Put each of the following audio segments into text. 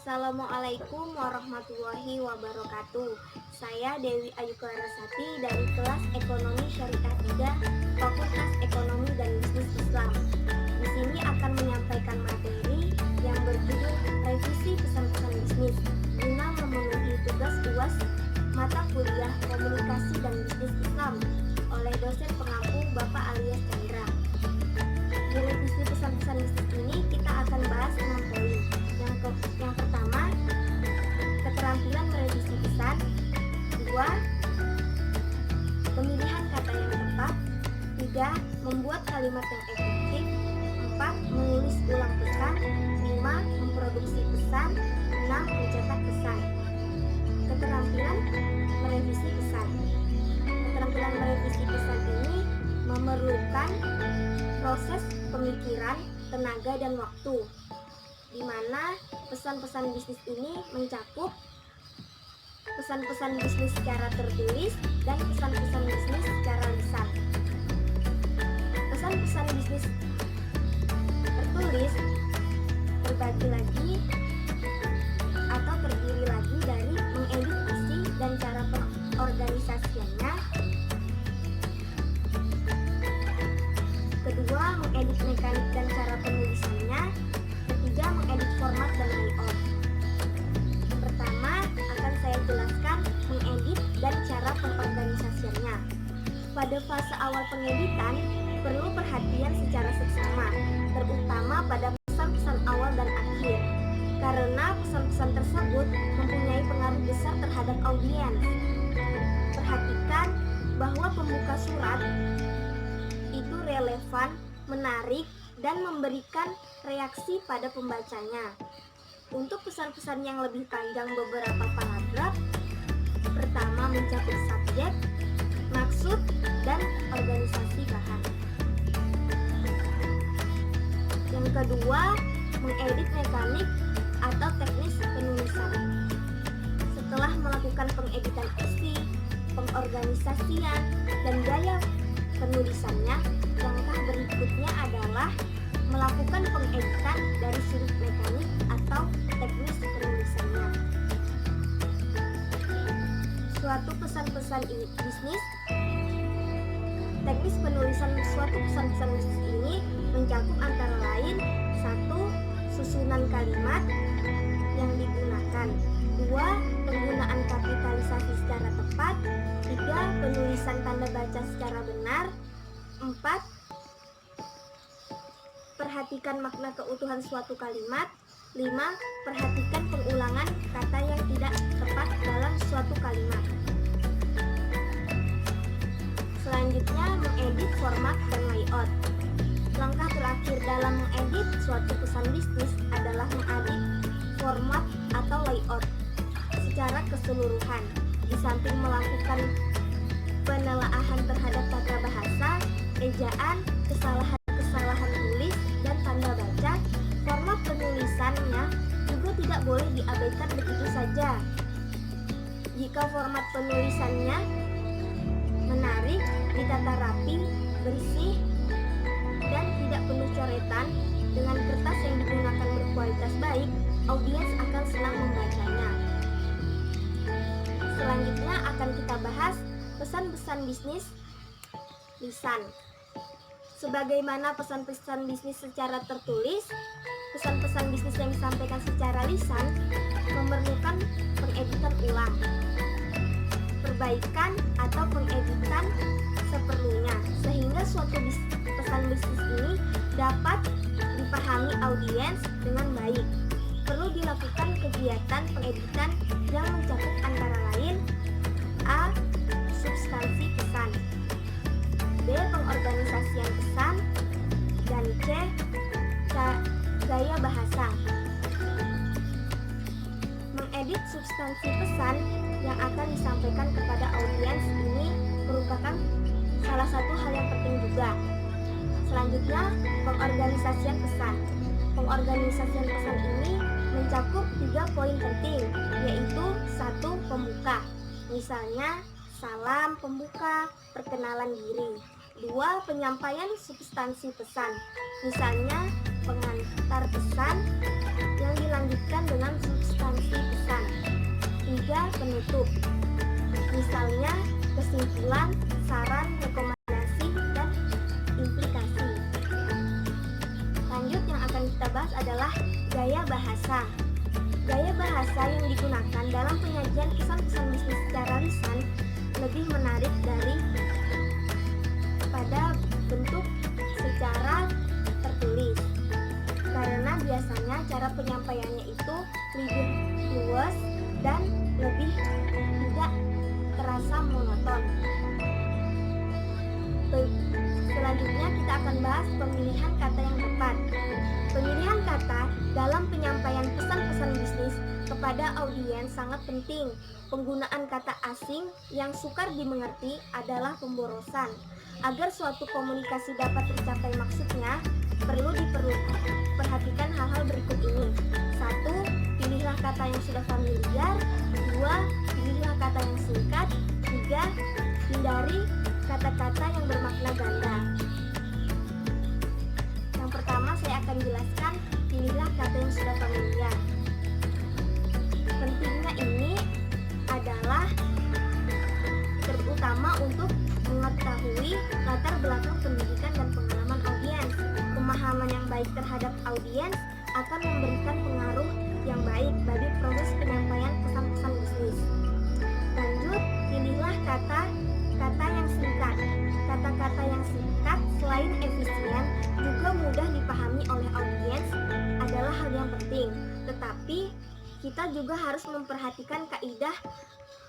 Assalamualaikum warahmatullahi wabarakatuh. Saya Dewi Ayu Clarasati dari kelas Ekonomi Syariah 3, Fakultas Ekonomi dan Bisnis Islam. Di sini akan menyampaikan materi yang berjudul Revisi Pesan-pesan Bisnis guna memenuhi tugas UAS mata kuliah Komunikasi dan Bisnis Islam oleh dosen pengampu Bapak Alias Chandra. Di revisi pesan-pesan bisnis ini kita akan bahas 6 poin. Yang pertama, keterampilan merevisi pesan. 2, pemilihan kata yang tepat. 3, membuat kalimat yang efektif. 4, menulis ulang pesan. 5, memproduksi pesan. 6, mencetak pesan. Keterampilan merevisi pesan. Keterampilan merevisi pesan ini memerlukan proses pemikiran, tenaga, dan waktu, di mana pesan-pesan bisnis ini mencakup pesan-pesan bisnis secara tertulis dan pesan-pesan bisnis secara lisan. Pesan-pesan bisnis tertulis terbagi lagi atau terdiri lagi dari mengedit isi dan cara pengorganisasiannya. Kedua, mengedit mekanik dan cara penulisannya. Ketiga, mengedit format dan layout. Pertama, akan saya jelaskan mengedit dan cara pengorganisasiannya. Pada fase awal pengeditan, perlu perhatian secara seksama, terutama pada pesan-pesan awal dan akhir, karena pesan-pesan tersebut mempunyai pengaruh besar terhadap audiens. Perhatikan bahwa pembuka surat itu relevan, menarik, dan memberikan reaksi pada pembacanya. Untuk pesan-pesan yang lebih panjang beberapa paragraf, pertama mencakup subjek, maksud, dan organisasi bahan. Yang kedua, mengedit mekanik atau teknis penulisan. Setelah melakukan pengeditan isi, pengorganisasian, dan gaya penulisannya, langkah berikutnya adalah melakukan pengeditan dari sudut mekanik atau teknis penulisannya. Suatu pesan-pesan bisnis, teknis penulisan suatu pesan-pesan bisnis ini mencakup antara lain: 1, susunan kalimat yang digunakan. 2, penggunaan kapitalisasi secara tepat. 3, penulisan tanda baca secara benar. 4, perhatikan makna keutuhan suatu kalimat. 5, perhatikan pengulangan kata yang tidak tepat dalam suatu kalimat. Selanjutnya, mengedit format dan layout. Langkah terakhir dalam mengedit suatu pesan bisnis adalah mengedit format atau layout secara keseluruhan. Di samping melakukan penelaahan terhadap tata bahasa, ejaan, kesalahan tulis, dan tanda baca, format penulisannya juga tidak boleh diabaikan begitu saja. Jika format penulisannya menarik, ditata rapi, bersih, dan tidak penuh coretan, dengan kertas yang digunakan berkualitas baik, audiens akan senang membacanya. Selanjutnya akan kita bahas pesan-pesan bisnis lisan. Sebagaimana pesan-pesan bisnis secara tertulis, pesan-pesan bisnis yang disampaikan secara lisan memerlukan pengeditan ulang, perbaikan atau pengeditan seperlunya, sehingga suatu pesan bisnis ini dapat dipahami audiens dengan baik. Perlu dilakukan kegiatan pengeditan yang mencakup antara lain: A, substansi pesan, B, pengorganisasian pesan, dan C, gaya bahasa. Mengedit substansi pesan yang akan disampaikan kepada audiens ini merupakan salah satu hal yang penting juga. Selanjutnya, pengorganisasian pesan. Pengorganisasian pesan ini mencakup 3 poin penting, yaitu 1, pembuka. Misalnya, salam pembuka, perkenalan diri. 2, penyampaian substansi pesan. Misalnya, pengantar pesan yang dilanjutkan dengan substansi bahasa yang digunakan dalam penyajian pesan-pesan bisnis secara lisan lebih menarik pada bentuk secara tertulis. Karena biasanya cara penyampaiannya itu lebih luas dan lebih tidak terasa monoton. Selanjutnya kita akan bahas pemilihan kata yang tepat. Pemilihan kata dalam penyampaian pesan-pesan bisnis kepada audiens sangat penting. Penggunaan kata asing yang sukar dimengerti adalah pemborosan. Agar suatu komunikasi dapat tercapai maksudnya, perlu diperhatikan hal-hal berikut ini. 1. Pilihlah kata yang sudah familiar. 2. Pilihlah kata yang singkat. 3. Hindari kata-kata yang bermakna ganda. Yang pertama saya akan jelaskan, pilihlah kata yang sudah familiar. Pentingnya ini adalah terutama untuk mengetahui latar belakang pendidikan dan pengalaman audiens. Pemahaman yang baik terhadap audiens akan memberikan pengaruh yang baik bagi proses penyampaian pesan-pesan bisnis. Lanjut, pilihlah kata yang singkat. Kata-kata yang singkat selain efisien juga mudah dipahami oleh audiens adalah hal yang penting. Tetapi kita juga harus memperhatikan kaidah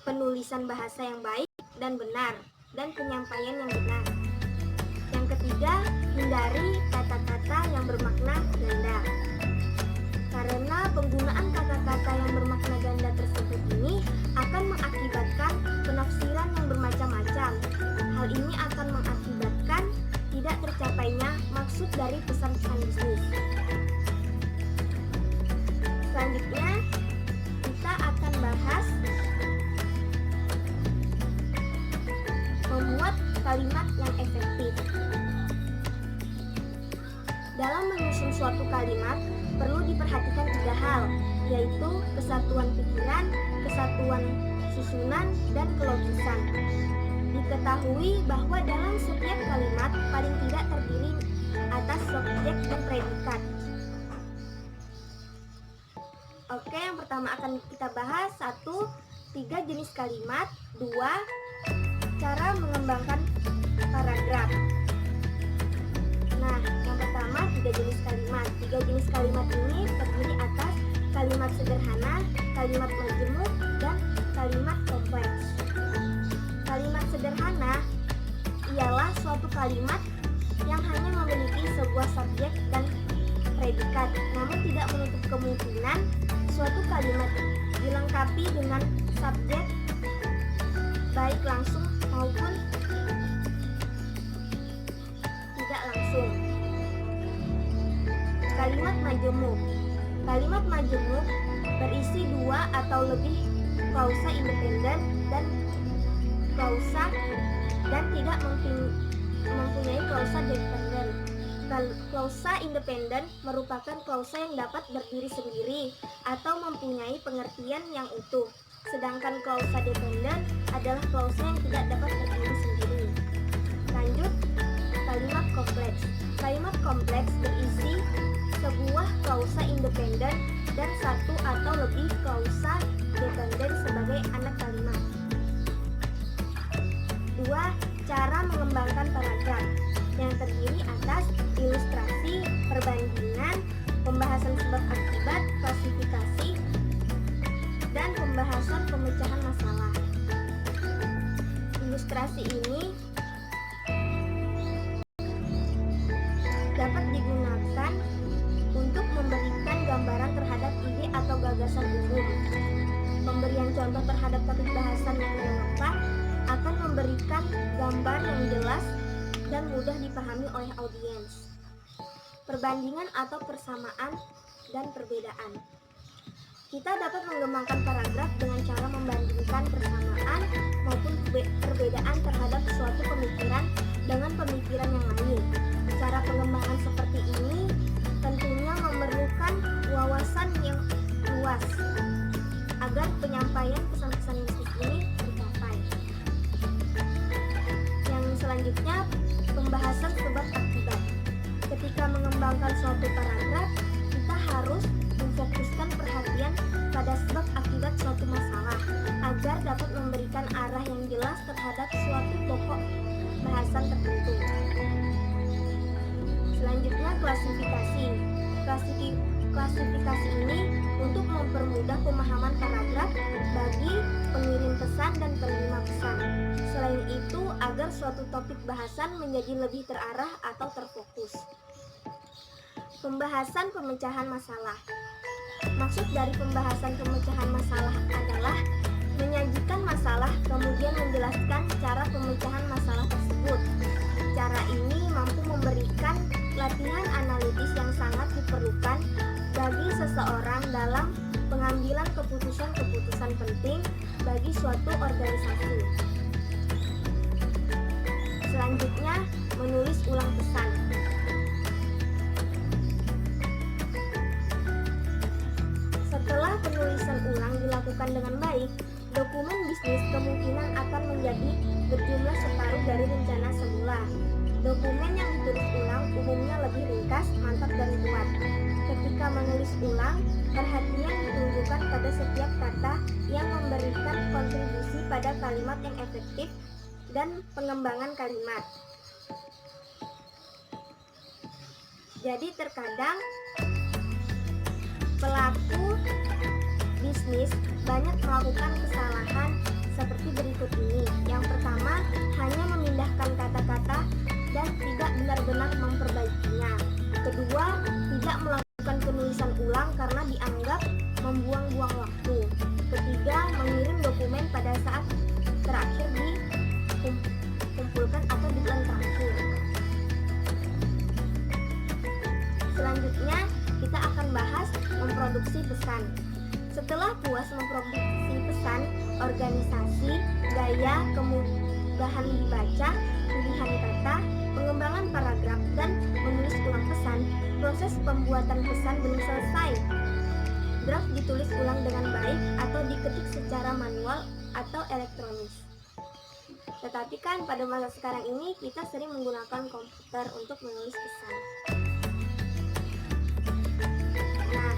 penulisan bahasa yang baik dan benar dan penyampaian yang benar. Yang ketiga, hindari kata-kata yang bermakna ganda. Karena penggunaan kata-kata yang bermakna ganda tersebut ini akan mengakibatkan penafsiran yang bermacam-macam. Hal ini akan mengakibatkan tidak tercapainya maksud dari pesan-pesan bisnis. Selanjutnya, kita akan bahas membuat kalimat yang efektif. Dalam menyusun suatu kalimat, perlu diperhatikan 3 hal, yaitu kesatuan pikiran, kesatuan susunan, dan kelogisan. Diketahui bahwa dalam setiap kalimat paling tidak terdiri atas subjek dan predikat. Oke, yang pertama akan kita bahas 1. 3 jenis kalimat. 2. Cara mengembangkan paragraf. Nah, yang pertama 3 jenis kalimat. 3 jenis kalimat ini terdiri atas kalimat sederhana, kalimat majemuk, dan kalimat kompleks. Kalimat sederhana ialah suatu kalimat yang hanya memiliki sebuah subjek dan predikat, namun tidak menutup kemungkinan suatu kalimat dilengkapi dengan subjek baik langsung maupun tidak langsung. Kalimat majemuk. Kalimat majemuk berisi 2 atau lebih klausa independen dan tidak mempunyai klausa dependen. Klausa independen merupakan klausa yang dapat berdiri sendiri atau mempunyai pengertian yang utuh. Sedangkan klausa dependen adalah klausa yang tidak dapat berdiri sendiri. Lanjut, kalimat kompleks. Kalimat kompleks berisi sebuah klausa independen dan 1 atau lebih klausa dependen sebagai anak kalimat. 2. Cara mengembangkan paragraf yang terdiri atas ilustrasi, perbandingan, pembahasan sebab akibat, klasifikasi, dan pembahasan pemecahan masalah. Ilustrasi ini dapat digunakan untuk memberikan gambaran terhadap ide atau gagasan umum. Pemberian contoh terhadap topik bahasan yang relevan akan memberikan gambar yang jelas dan mudah dipahami oleh audiens. Perbandingan atau persamaan dan perbedaan. Kita dapat mengembangkan paragraf dengan cara membandingkan persamaan maupun perbedaan terhadap suatu pemikiran dengan pemikiran yang lain. Cara pengembangan seperti ini tentunya memerlukan wawasan yang luas agar penyampaian pesan-pesan bisnis ini tercapai. Yang selanjutnya, pembahasan sebab akibat. Ketika mengembangkan suatu paragraf, kita harus memfokuskan perhatian pada sebab akibat suatu masalah agar dapat memberikan arah yang jelas terhadap suatu pokok bahasan tertentu. Selanjutnya klasifikasi. Klasifikasi ini untuk mempermudah pemahaman paragraf bagi pengirim pesan dan penerima pesan. Selain itu, agar suatu topik bahasan menjadi lebih terarah atau terfokus. Pembahasan pemecahan masalah. Maksud dari pembahasan pemecahan masalah adalah menyajikan masalah kemudian menjelaskan cara pemecahan masalah tersebut. Cara ini mampu memberikan latihan analitis yang sangat diperlukan bagi seseorang dalam pengambilan keputusan-keputusan penting bagi suatu organisasi. Selanjutnya, menulis ulang pesan. Setelah penulisan ulang dilakukan dengan baik, dokumen bisnis kemungkinan akan menjadi berjumlah separuh dari rencana semula. Dokumen yang ditulis ulang umumnya lebih ringkas, mantap, dan kuat. Ketika menulis ulang, perhatian ditunjukkan pada setiap kata yang memberikan kontribusi pada kalimat yang efektif dan pengembangan kalimat. Jadi terkadang pelaku bisnis banyak melakukan kesalahan seperti berikut ini. Yang pertama, hanya memindahkan kata-kata dan tidak benar-benar memperbaikinya. Kedua, tidak melakukan penulisan ulang karena dianggap membuang-buang waktu. Ketiga, mengirim dokumen pada saat terakhir dikumpulkan atau di bulan terakhir. Selanjutnya, kita akan bahas memproduksi pesan. Setelah puas memproduksi pesan, organisasi, gaya, kemudahan dibaca, pilihan kata, pengembangan paragraf, dan menulis ulang pesan, proses pembuatan pesan belum selesai. Draft ditulis ulang dengan baik atau diketik secara manual atau elektronis. Tetapi kan pada masa sekarang ini kita sering menggunakan komputer untuk menulis pesan. Nah,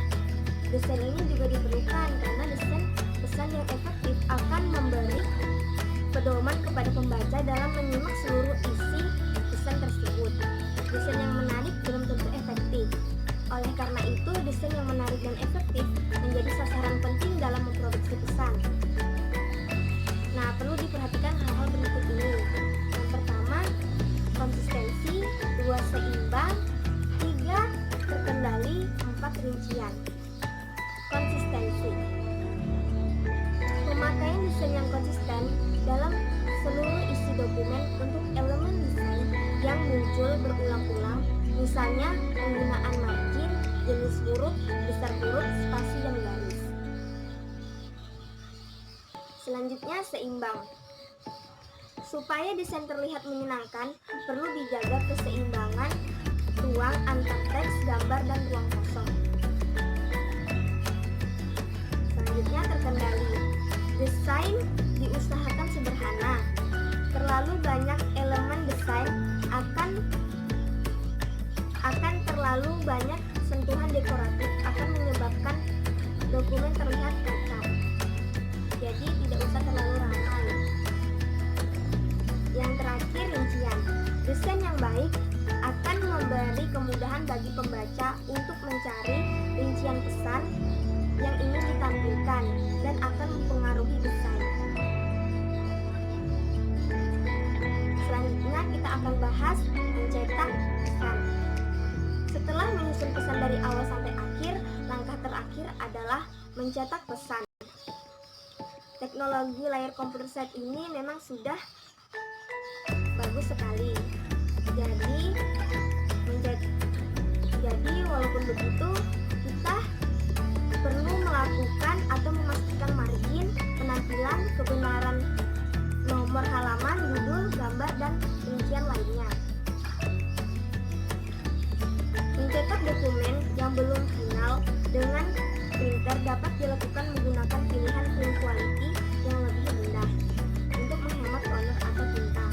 desain ini juga diperlukan karena desain pesan yang efektif akan memberi pedoman kepada pembaca dalam menyimak seluruh isi pesan tersebut. Desain yang menarik belum tentu efektif. Oleh karena itu, desain yang menarik dan efektif menjadi sasaran penting dalam memproduksi pesan. Nah, perlu diperhatikan hal-hal berikut ini. Yang pertama, konsistensi. 2, seimbang. 3, terkendali. 4, rincian. Konsistensi. Pemakaian desain yang konsisten dalam seluruh isi dokumen untuk elemen desain yang muncul berulang-ulang, misalnya penggunaan margin, jenis huruf, besar huruf, spasi, dan garis. Selanjutnya, seimbang. Supaya desain terlihat menyenangkan, perlu dijaga keseimbangan ruang antar teks, gambar, dan ruang kosong. Selanjutnya, terkendali. Desain diusahakan sederhana. Terlalu banyak elemen desain akan terlalu banyak sentuhan dekoratif akan menyebabkan dokumen terlihat cacat. Jadi tidak usah terlalu ramai. Yang terakhir, rincian. Desain yang baik akan memberi kemudahan bagi pembaca untuk mencari rincian pesan yang ingin ditampilkan dan akan mempengaruhi desain. Selanjutnya kita akan bahas mencetak pesan. Setelah menyusun pesan dari awal sampai akhir, langkah terakhir adalah mencetak pesan. Teknologi layar komputer saat ini memang sudah bagus sekali. Jadi walaupun begitu, kita perlu melakukan atau memastikan margin, penampilan, kebenaran nomor halaman, judul, gambar, dan rincian lainnya. Mencetak dokumen yang belum final dengan printer dapat dilakukan menggunakan pilihan print quality yang lebih rendah untuk menghemat toner atau tinta.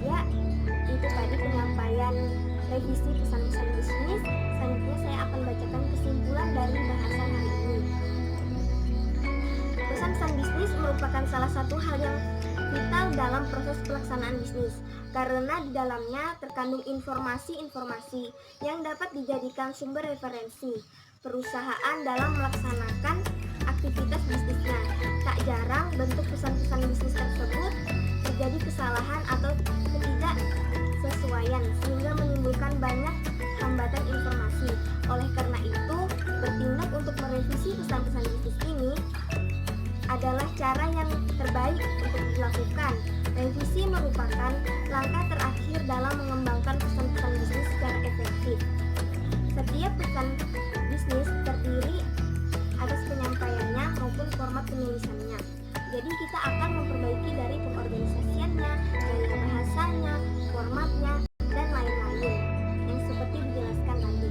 Ya, itu tadi penyampaian revisi pesan-pesan bisnis. Selanjutnya saya akan bacakan kesimpulan dari bahasan hari ini. Pesan-pesan bisnis merupakan salah satu hal yang vital dalam proses pelaksanaan bisnis, karena di dalamnya terkandung informasi-informasi yang dapat dijadikan sumber referensi perusahaan dalam melaksanakan aktivitas bisnisnya. Tak jarang bentuk pesan-pesan bisnis tersebut terjadi kesalahan atau ketidaksesuaian sehingga menimbulkan banyak hambatan informasi. Oleh karena itu, bertindak untuk merevisi pesan-pesan bisnis ini adalah cara yang terbaik untuk dilakukan. Revisi merupakan langkah terakhir dalam mengembangkan pesan-pesan bisnis secara efektif. Setiap pesan bisnis terdiri atas penyampaiannya maupun format penulisannya. Jadi kita akan memperbaiki dari pengorganisasiannya, gaya bahasanya, formatnya, dan lain-lain yang seperti dijelaskan tadi.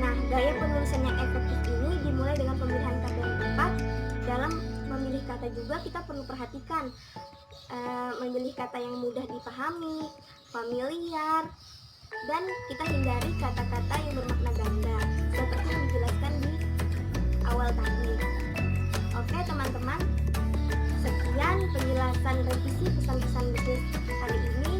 Nah, gaya penulisan yang efektif ini dimulai dengan pemilihan kata yang tepat. Dalam memilih kata juga kita perlu perhatikan memilih kata yang mudah dipahami, familiar, dan kita hindari kata-kata yang bermakna ganda seperti yang dijelaskan di awal tadi. Oke teman-teman, sekian penjelasan revisi pesan-pesan bisnis hari ini.